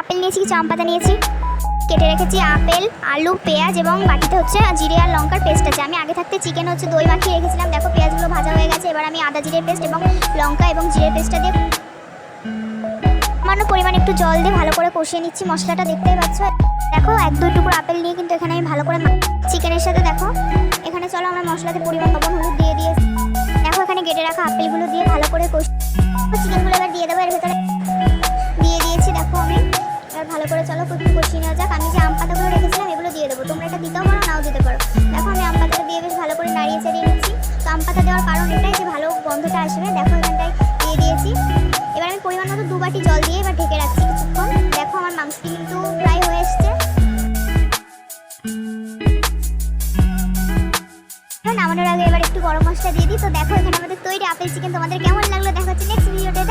Apple নিয়েছি, কিছু আম পাতা নিয়েছি, কেটে রেখেছি আপেল, আলু, পেঁয়াজ এবং বাটিতে হচ্ছে জিরে আর লঙ্কার পেস্ট আছে। আমি আগে থাকতে চিকেন হচ্ছে দই মাখিয়ে রেখেছিলাম। দেখো পেঁয়াজগুলো ভাজা হয়ে গেছে। এবার আমি আদা জিরের পেস্ট এবং লঙ্কা এবং জিরের পেস্টটা দিয়ে সামান্য পরিমাণ একটু জল দিয়ে ভালো করে কষিয়ে নিচ্ছি মশলাটা, দেখতেই পাচ্ছ। দেখো 1-2 টুকরো আপেল নিয়ে কিন্তু এখানে আমি ভালো করে চিকেনের সাথে দেখো এখানে চলো আমরা মশলাতে পরিমাণ লবণ হলুদ দিয়ে দিয়েছি। দেখো এখানে কেটে রাখা আপেলগুলো দিয়ে ভালো করে চিকেনগুলো এবার দিয়ে দেবো এর ভেতরে, দিয়ে দিয়েছি। দেখো আমি এবার ভালো করে চলো একটু কষিয়ে নেওয়া যাক। আমি যে আম পাতাগুলো রেখেছিলাম এগুলো দিয়ে দেবো, তোমরা এটা দিতেও পারো নাও দিতে পারো। দেখো আমি আম পাতাটা দিয়ে বেশ ভালো করে নাড়িয়ে চাড়িয়ে নিচ্ছি। তো আম পাতা দেওয়ার কারণ এটাই যে ভালো গন্ধটা আসবে। দেখো এখানটায় দিয়ে দিয়েছি। এবার আমি পরিমাণ মতো 2 বাটি জল দিয়ে এবার ঢেকে রাখছি কিছুক্ষণ। দেখো আমার মাংসটি কিন্তু প্রায় হয়ে এসছে। নামানোর আগে এবার একটু গরম মশলা দিয়ে দিই। তো দেখো এখানে আমাদের তৈরি আপেল চিকেন। তোমাদের কেমন লাগলো দেখা হচ্ছে নেক্সট ভিডিওতে।